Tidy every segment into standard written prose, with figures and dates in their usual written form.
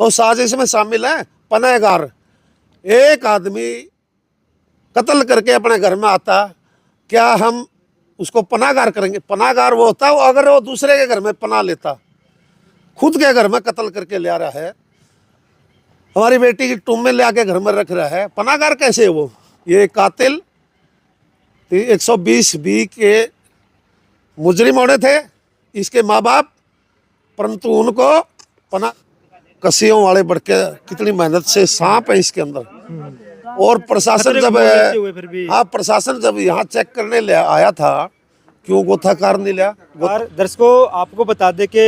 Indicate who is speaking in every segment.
Speaker 1: तो साजिश में शामिल है पनाहगार। एक आदमी कत्ल करके अपने घर में आता, क्या हम उसको पनाहगार करेंगे? पनाहगार वो होता है अगर वो दूसरे के घर में पनाह लेता, खुद के घर में कत्ल करके ले आ रहा है, हमारी बेटी की टूम में ले आके घर में रख रहा है, पनाहगार कैसे है वो? ये कातिल 120 बी के मुजरिम होने थे इसके माँ बाप, परंतु उनको पना कसियों वाले बढ़ के कितनी मेहनत से, सांप है इसके अंदर। और प्रशासन जब हाँ प्रशासन जब यहाँ चेक करने ले आया था, क्यों गोताकार नहीं लिया?
Speaker 2: और दर्शकों आपको बता दें कि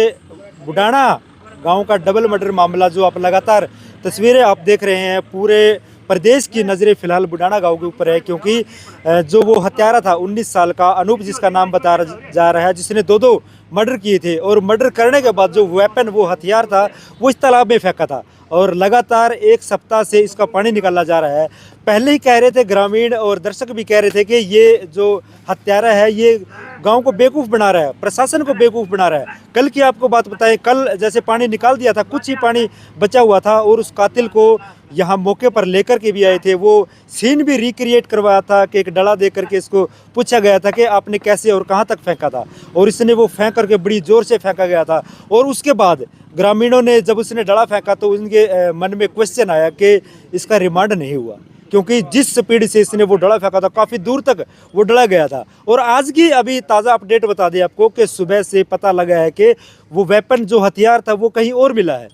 Speaker 2: बुडाना गांव का डबल मर्डर मामला जो आप लगातार तस्वीरें आप देख रहे हैं, पूरे प्रदेश की नज़रें फिलहाल बुडाना गांव के ऊपर है, क्योंकि जो वो हत्यारा था 19 साल का अनूप, जिसका नाम बताया जा रहा है, जिसने दो मर्डर किए थे, और मर्डर करने के बाद जो वेपन, वो हथियार था, वो इस तालाब में फेंका था, और लगातार एक सप्ताह से इसका पानी निकाला जा रहा है। पहले ही कह रहे थे ग्रामीण और दर्शक भी कह रहे थे कि ये जो हत्यारा है ये गांव को बेवकूफ़ बना रहा है, प्रशासन को बेवकूफ़ बना रहा है। कल की आपको बात बताएं, कल जैसे पानी निकाल दिया था, कुछ ही पानी बचा हुआ था, और उस कातिल को यहाँ मौके पर लेकर के भी आए थे, वो सीन भी रिक्रिएट करवाया था कि एक डला दे करके इसको पूछा गया था कि आपने कैसे और कहाँ तक फेंका था, और इसने वो फेंक करके बड़ी ज़ोर से फेंका गया था। और उसके बाद ग्रामीणों ने जब उसने डला फेंका तो उनके मन में क्वेश्चन आया कि इसका रिमांड नहीं हुआ, क्योंकि जिस स्पीड से इसने वो डला फेंका था काफ़ी दूर तक वो डला गया था। और आज की अभी ताज़ा अपडेट बता दें आपको कि सुबह से पता लगा है कि वो वेपन, जो हथियार था, वो कहीं और मिला है।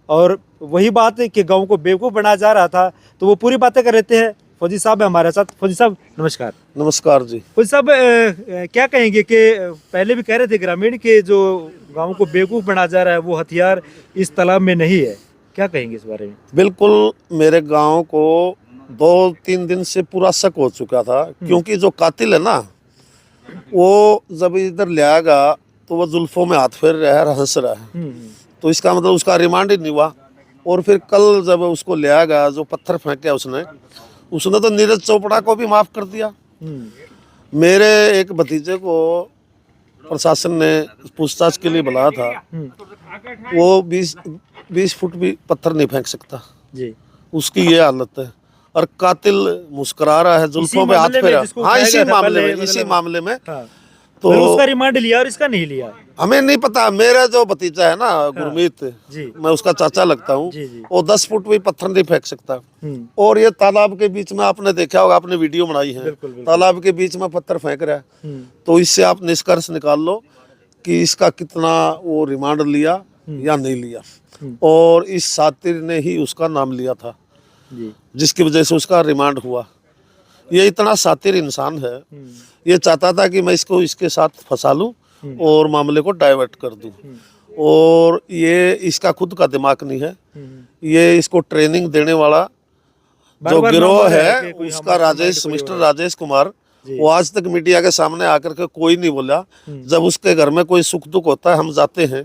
Speaker 2: और वही बात है कि गांव को बेवकूफ़ बनाया जा रहा था, तो वो पूरी बातें कर रहे हैं। फौजी साहब है हमारे साथ। फौजी साहब नमस्कार।
Speaker 1: नमस्कार जी।
Speaker 2: फौजी साहब क्या कहेंगे कि पहले भी कह रहे थे ग्रामीण के जो गांव को बेवकूफ़ बनाया जा रहा है वो हथियार इस तालाब में नहीं है, क्या कहेंगे इस बारे में?
Speaker 1: बिल्कुल, मेरे गांव को 2-3 दिन से पूरा शक हो चुका था, क्योंकि जो कातिल है ना, वो जब इधर ले आएगा तो वो जुल्फों में हाथ फेर रहा है, हंस रहा है, तो इसका मतलब उसका रिमांड ही नहीं हुआ। और फिर कल जब उसको ले आएगा, जो पत्थर फेंके उसने तो नीरज चोपड़ा को भी माफ कर दिया। मेरे एक भतीजे को प्रशासन ने पूछताछ के लिए बुलाया था, वो 20 फुट भी पत्थर नहीं फेंक सकता जी, उसकी ये हालत है। और कातिल मुस्कुरा रहा है, जुल्फों पे हाथ फेरा। हाँ, इसी मामले में
Speaker 2: तो उसका रिमांड लिया और इसका नहीं लिया,
Speaker 1: हमें नहीं पता। मेरा जो भतीजा है ना गुरमीत, मैं उसका चाचा लगता हूँ, वो 10 फुट भी पत्थर नहीं फेंक सकता। और ये तालाब के बीच में, आपने देखा होगा, आपने वीडियो बनाई है, तालाब के बीच में पत्थर फेंक रहा है, तो इससे आप निष्कर्ष निकाल लो कि इसका कितना वो रिमांड लिया या नहीं लिया। और इस सातिर ने ही उसका नाम लिया था, जिसकी वजह से उसका रिमांड हुआ। ये इतना सातिर इंसान है, ये चाहता था कि मैं इसको इसके साथ फंसा लूं और मामले को डाइवर्ट कर दूं। और ये इसका खुद का दिमाग नहीं है, ये इसको ट्रेनिंग देने वाला जो गिरोह है उसका मिस्टर राजेश कुमार, वो आज तक मीडिया के सामने आकर के कोई नहीं बोला। जब उसके घर में कोई सुख दुख होता है, हम जाते हैं,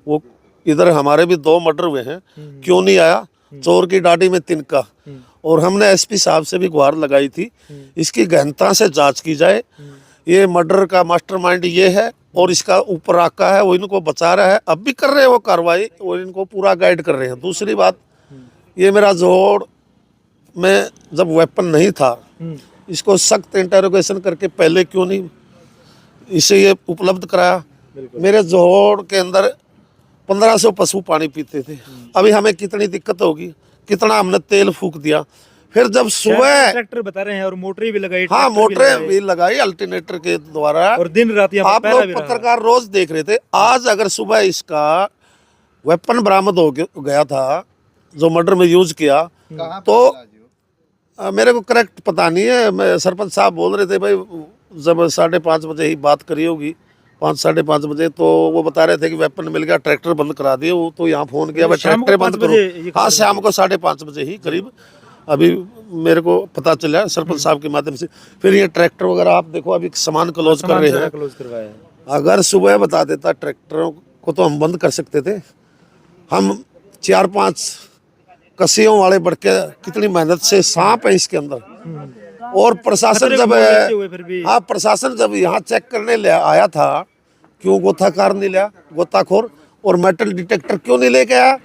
Speaker 1: वो इधर हमारे भी 2 मर्डर हुए हैं, क्यों नहीं आया? चोर की डाडी में तिनका। और हमने एसपी साहब से भी गुहार लगाई थी, इसकी गहनता से जांच की जाए। ये मर्डर का मास्टरमाइंड ये है, और इसका ऊपर आका है, वो इनको बचा रहा है, अब भी कर रहे हैं वो कार्रवाई, और इनको पूरा गाइड कर रहे हैं। दूसरी बात, ये मेरा जोड़ में जब वेपन नहीं था, इसको सख्त इंटेरोगेशन करके पहले क्यों नहीं इसे ये उपलब्ध कराया? मेरे जोड़ के अंदर 1500 पशु पानी पीते थे। अभी हमें कितनी दिक्कत होगी, कितना हमने तेल फूक दिया। फिर जब सुबह
Speaker 2: ट्रैक्टर बता रहे हैं और मोटरें भी लगाई,
Speaker 1: हाँ मोटरें भी लगाई अल्टरनेटर के द्वारा,
Speaker 2: और दिन रात
Speaker 1: आप लोग पत्रकार रोज देख रहे थे। आज अगर सुबह इसका वेपन बरामद हो गया था जो मर्डर में यूज किया, तो मेरे को करेक्ट पता नहीं है, मैं सरपंच साहब बोल रहे थे भाई जब 5:30 बजे ही बात करी होगी, 5-5:30 बजे, तो वो बता रहे थे कि वेपन मिल गया, ट्रैक्टर बंद करा दिए। वो तो यहाँ फोन किया भाई ट्रैक्टर बंद करो। हाँ, शाम को 5:30 बजे ही करीब अभी मेरे को पता चला सरपंच साहब के माध्यम से। फिर ये ट्रैक्टर वगैरह आप देखो अभी सामान क्लोज कर रहे हैं। अगर सुबह बता देता ट्रैक्टरों को तो हम बंद कर सकते थे। हम 4-5 कसियों वाले बढ़ के कितनी मेहनत से, सांप है इसके अंदर। और प्रशासन जब प्रशासन जब यहाँ चेक करने ले आया था, क्यों गोताकार नहीं लिया, गोताखोर, और मेटल डिटेक्टर क्यों नहीं लेके आया?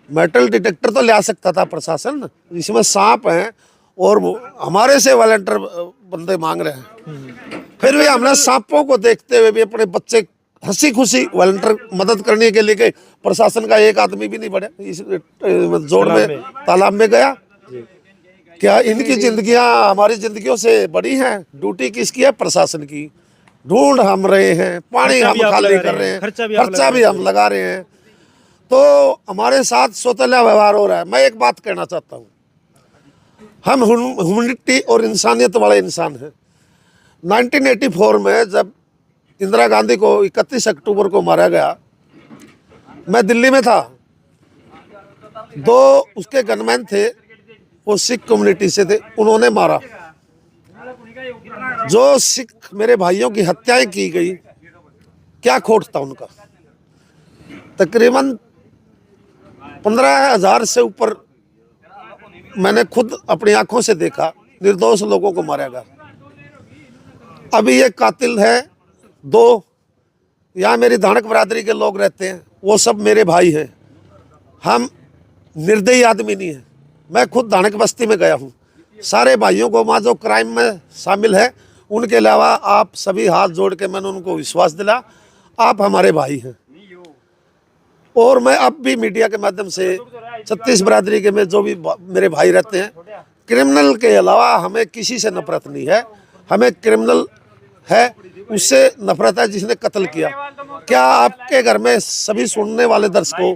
Speaker 1: मेटल डिटेक्टर तो ले आ सकता था प्रशासन, इसमें सांप हैं और हमारे से वॉलंटियर बंदे मांग रहे हैं। फिर भी हमने सांपों को देखते हुए भी अपने बच्चे हंसी खुशी वॉलंटियर मदद करने के लिए गए। प्रशासन का एक आदमी भी नहीं बढ़ा इस जोड़ में तालाब में गया। क्या इनकी जिंदगियां हमारी जिंदगियों से बड़ी हैं? ड्यूटी किसकी है? प्रशासन की। ढूंढ हम रहे हैं, पानी हम खाली कर रहे हैं, खर्चा भी हम लगा रहे हैं, तो हमारे साथ सौतेला व्यवहार हो रहा है। मैं एक बात कहना चाहता हूँ, हम ह्यूमैनिटी और इंसानियत वाले इंसान हैं। 1984 में जब इंदिरा गांधी को 31 अक्टूबर को मारा गया, मैं दिल्ली में था। 2 उसके गनमैन थे, वो सिख कम्युनिटी से थे, उन्होंने मारा। जो सिख मेरे भाइयों की हत्याएं की गई, क्या खोट था उनका? तकरीबन 15,000 से ऊपर मैंने खुद अपनी आंखों से देखा, निर्दोष लोगों को मारा गया। अभी ये कातिल है 2, यहाँ मेरी धानक बरादरी के लोग रहते हैं, वो सब मेरे भाई हैं। हम निर्दयी आदमी नहीं है। मैं खुद धानक बस्ती में गया हूँ, सारे भाइयों को वहाँ जो क्राइम में शामिल है उनके अलावा आप सभी हाथ जोड़ के मैंने उनको विश्वास दिला, आप हमारे भाई हैं। और मैं अब भी मीडिया के माध्यम से 36 बरादरी के में जो भी मेरे भाई रहते हैं, क्रिमिनल के अलावा हमें किसी से नफरत नहीं है। हमें क्रिमिनल है उससे नफरत है जिसने कत्ल किया। क्या आपके घर में सभी सुनने वाले दर्शकों,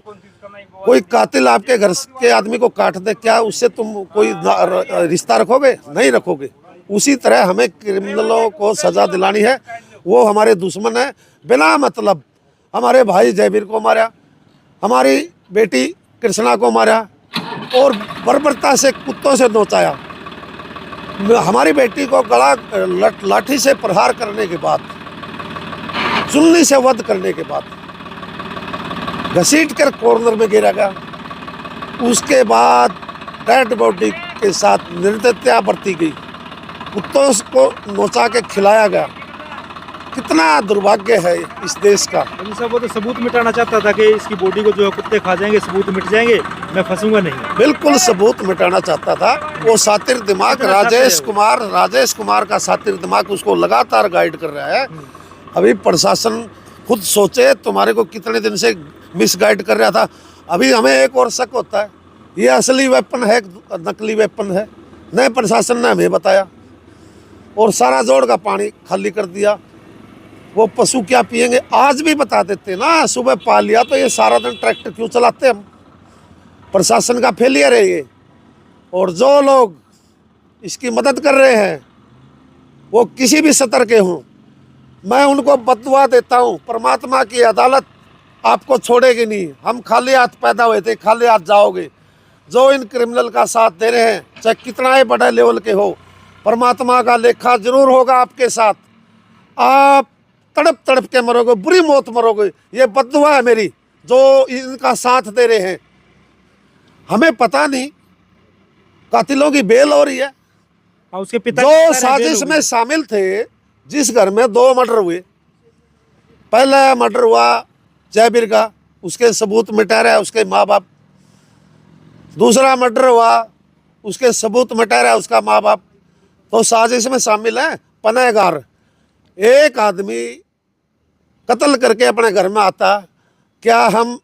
Speaker 1: कोई कातिल आपके घर के आदमी को काट दे, क्या उससे तुम कोई रिश्ता रखोगे? नहीं रखोगे। उसी तरह हमें क्रिमिनलों को सजा दिलानी है। वो हमारे दुश्मन है, बिना मतलब हमारे भाई जयवीर को मारा, हमारी बेटी कृष्णा को मारा और बर्बरता से कुत्तों से नोचाया। हमारी बेटी को गला लाठी से प्रहार करने के बाद, चुन्नी से वध करने के बाद घसीट कर कॉर्नर में गिरा गया। उसके बाद डेड बॉडी के साथ निर्दयता बरती गई, कुत्तों को नोचा के खिलाया गया। कितना दुर्भाग्य है इस देश का।
Speaker 2: वो तो सबूत मिटाना चाहता था कि इसकी बॉडी को जो है कुत्ते खा जाएंगे, सबूत मिट जाएंगे, मैं फंसूंगा नहीं।
Speaker 1: बिल्कुल सबूत मिटाना चाहता था। वो सातिर दिमाग राजेश कुमार का सातिर दिमाग उसको लगातार गाइड कर रहा है। अभी प्रशासन खुद सोचे तुम्हारे को कितने दिन से मिसगाइड कर रहा था। अभी हमें एक और शक होता है, ये असली वेपन है नकली वेपन है? नए प्रशासन ने हमें बताया और सारा जोड़ का पानी खाली कर दिया। वो पशु क्या पिएंगे? आज भी बता देते ना, सुबह पा लिया तो ये सारा दिन ट्रैक्टर क्यों चलाते हम? प्रशासन का फेलियर है ये। और जो लोग इसकी मदद कर रहे हैं वो किसी भी सतर के हों, मैं उनको बददुआ देता हूँ। परमात्मा की अदालत आपको छोड़ेगी नहीं। हम खाली हाथ पैदा हुए थे, खाली हाथ जाओगे। जो इन क्रिमिनल का साथ दे रहे हैं, चाहे कितना ही बड़े लेवल के हो, परमात्मा का लेखा जरूर होगा आपके साथ। आप तड़प तड़प के मरोगे, बुरी मौत मरोगे। ये बद्दुआ है मेरी जो इनका साथ दे रहे हैं। हमें पता नहीं कातिलों की बेल हो रही है।
Speaker 2: उसके पिता
Speaker 1: जो साजिश में शामिल थे, जिस घर में 2 मर्डर हुए, पहला मर्डर हुआ जयवीर का, उसके सबूत मिटा रहा है उसके माँ बाप। दूसरा मर्डर हुआ, उसके सबूत मिटा रहा है उसका माँ बाप। तो साजिश में शामिल है पनाहगार। एक आदमी कत्ल करके अपने घर में आता, क्या हम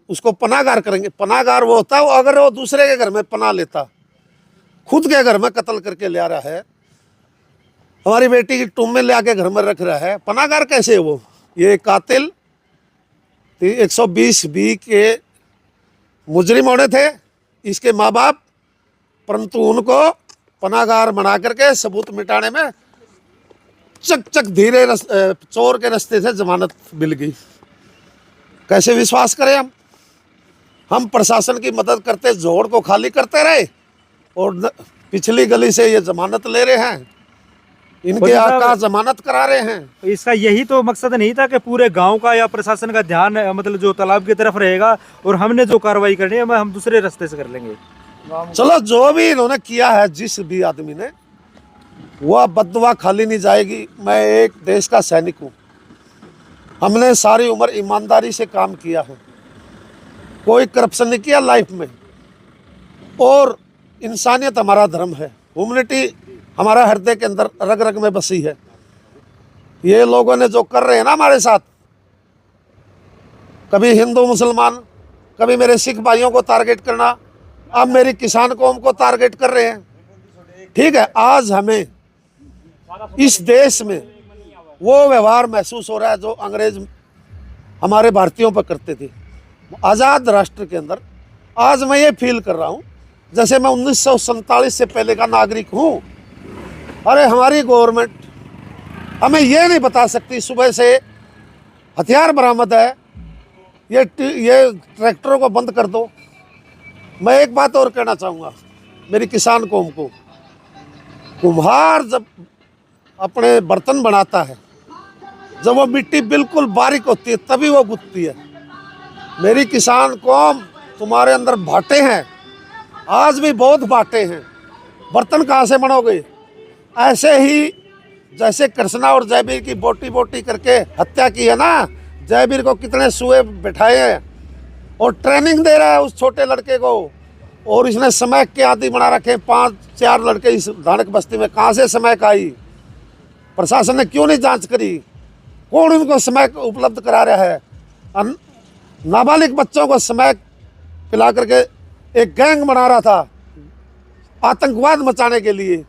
Speaker 1: उसको पनाहगार करेंगे? पनाहगार वो होता है अगर वो दूसरे के घर में पनाह लेता। खुद के घर में कत्ल करके ले आ रहा है, हमारी बेटी की टूम में ले आके घर में रख रहा है, पनाहगार कैसे है वो? ये कातिल 120B के मुजरिम होने थे इसके माँ बाप, परंतु उनको पनाहगार बना करके सबूत मिटाने में चक चक धीरे चोर के रास्ते से जमानत मिल गई। कैसे विश्वास करें हम प्रशासन की मदद करते जोड़ को खाली करते रहे और पिछली गली से ये जमानत ले रहे हैं, इनके आका जमानत करा रहे हैं।
Speaker 2: इसका यही तो मकसद नहीं था कि पूरे गांव का या प्रशासन का ध्यान मतलब जो तालाब की तरफ रहेगा और हमने जो कार्रवाई करनी है हम दूसरे रास्ते से कर लेंगे।
Speaker 1: चलो जो भी इन्होंने किया है, जिस भी आदमी ने, वह बद्दुआ खाली नहीं जाएगी। मैं एक देश का सैनिक हूँ, हमने सारी उम्र ईमानदारी से काम किया है। कोई करप्शन नहीं किया लाइफ में, और इंसानियत हमारा धर्म है, ह्यूमैनिटी हमारा हृदय के अंदर रग रग में बसी है। ये लोगों ने जो कर रहे हैं ना हमारे साथ, कभी हिंदू मुसलमान, कभी मेरे सिख भाइयों को टारगेट करना, अब मेरी किसान कौम को टारगेट कर रहे हैं। ठीक है, आज हमें इस देश में वो व्यवहार महसूस हो रहा है जो अंग्रेज हमारे भारतीयों पर करते थे। आज़ाद राष्ट्र के अंदर आज मैं ये फील कर रहा हूँ जैसे मैं 1947 से पहले का नागरिक हूँ। अरे हमारी गवर्नमेंट हमें ये नहीं बता सकती सुबह से हथियार बरामद है, ये ट्रैक्टरों को बंद कर दो। मैं एक बात और कहना चाहूँगा मेरी किसान कौम को, कुम्हार जब अपने बर्तन बनाता है, जब वो मिट्टी बिल्कुल बारीक होती है तभी वो गुथती है। मेरी किसान कौम, तुम्हारे अंदर भाटे हैं, आज भी बहुत भाटे हैं, बर्तन कहाँ से बनोगे? ऐसे ही जैसे कृष्णा और जयवीर की बोटी बोटी करके हत्या की है ना, जयवीर को कितने सुए बिठाए हैं और ट्रेनिंग दे रहा है उस छोटे लड़के को, और इसने समय के आदि बना रखे 5-4 लड़के इस धानक बस्ती में। कहाँ से समय आई? प्रशासन ने क्यों नहीं जांच करी? कौन उनको समय उपलब्ध करा रहा है? नाबालिग बच्चों को समय पिला करके एक गैंग बना रहा था आतंकवाद मचाने के लिए।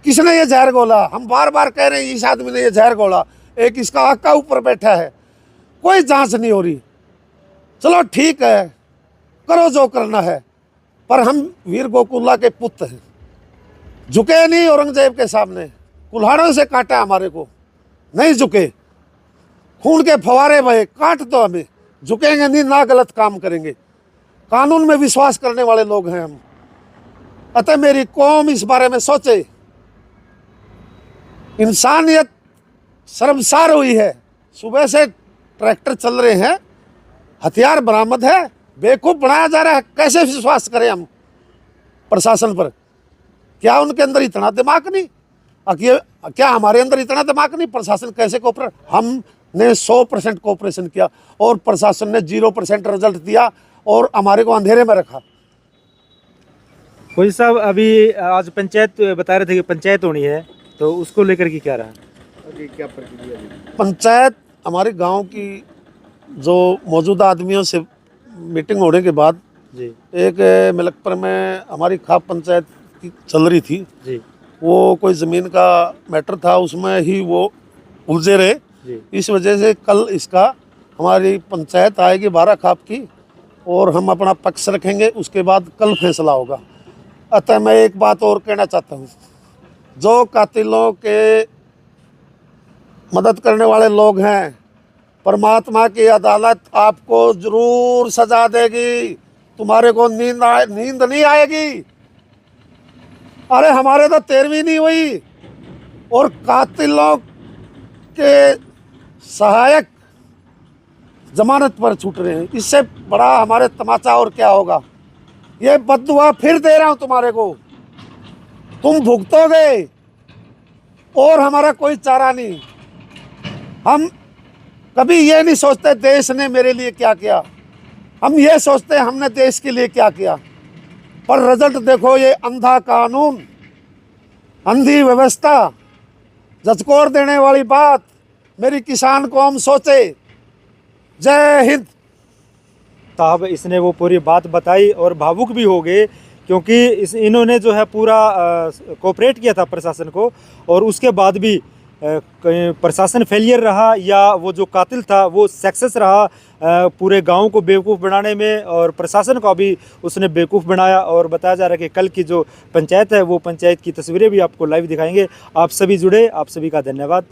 Speaker 1: किसने ये जहर घोला? हम बार बार कह रहे हैं इस आदमी ने ये जहर घोला, एक इसका आका ऊपर बैठा है, कोई जांच नहीं हो रही। चलो ठीक है, करो जो करना है, पर हम वीर गोकुला के पुत्र हैं, झुके नहीं औरंगजेब के सामने, कुल्हाड़ों से काटा हमारे को, नहीं झुके, खून के फवारे बहे, काट दो हमें, झुकेंगे नहीं, ना गलत काम करेंगे। कानून में विश्वास करने वाले लोग हैं हम। अतः मेरी कौम इस बारे में सोचे। इंसानियत शर्मसार हुई है, सुबह से ट्रैक्टर चल रहे हैं, हथियार बरामद है, बेवकूफ़ बनाया जा रहा है। कैसे विश्वास करें हम प्रशासन पर? क्या उनके अंदर इतना दिमाग नहीं? क्या हमारे अंदर इतना दिमाग नहीं? प्रशासन कैसे कोऑपरेट? हमने 100% कोऑपरेशन किया और प्रशासन ने 0% रिजल्ट दिया और हमारे को अंधेरे में रखा।
Speaker 2: कोई साहब, अभी आज पंचायत बता रहे थे कि पंचायत होनी है, तो उसको लेकर के क्या रहा? क्या प्रक्रिया?
Speaker 1: पंचायत हमारे गांव की जो मौजूदा आदमियों से मीटिंग होने के बाद
Speaker 2: जी,
Speaker 1: एक मिलकपुर में हमारी खाप पंचायत की चल रही थी
Speaker 2: जी,
Speaker 1: वो कोई ज़मीन का मैटर था, उसमें ही वो उलझे रहे
Speaker 2: जी।
Speaker 1: इस वजह से कल इसका हमारी पंचायत आएगी 12 खाप की और हम अपना पक्ष रखेंगे, उसके बाद कल फैसला होगा। अतः मैं एक बात और कहना चाहता हूँ, जो कातिलों के मदद करने वाले लोग हैं, परमात्मा की अदालत आपको जरूर सजा देगी, तुम्हारे को नींद नहीं आएगी। अरे हमारे तो 13वीं नहीं हुई और कातिलों के सहायक जमानत पर छूट रहे हैं, इससे बड़ा हमारे तमाचा और क्या होगा? ये बद्दुआ फिर दे रहा हूं तुम्हारे को, तुम भुगतोगे और हमारा कोई चारा नहीं। हम कभी ये नहीं सोचते देश ने मेरे लिए क्या किया, हम ये सोचते हमने देश के लिए क्या किया। पर रिजल्ट देखो, ये अंधा कानून, अंधी व्यवस्था, झचकोर देने वाली बात। मेरी किसान कौम सोचे। जय हिंद।
Speaker 2: साहब, इसने वो पूरी बात बताई और भावुक भी हो गए, क्योंकि इन्होंने जो है पूरा कोऑपरेट किया था प्रशासन को, और उसके बाद भी प्रशासन फेलियर रहा या वो जो कातिल था वो सक्सेस रहा पूरे गांव को बेवकूफ़ बनाने में, और प्रशासन को भी उसने बेवकूफ़ बनाया। और बताया जा रहा है कि कल की जो पंचायत है वो पंचायत की तस्वीरें भी आपको लाइव दिखाएंगे। आप सभी जुड़े, आप सभी का धन्यवाद।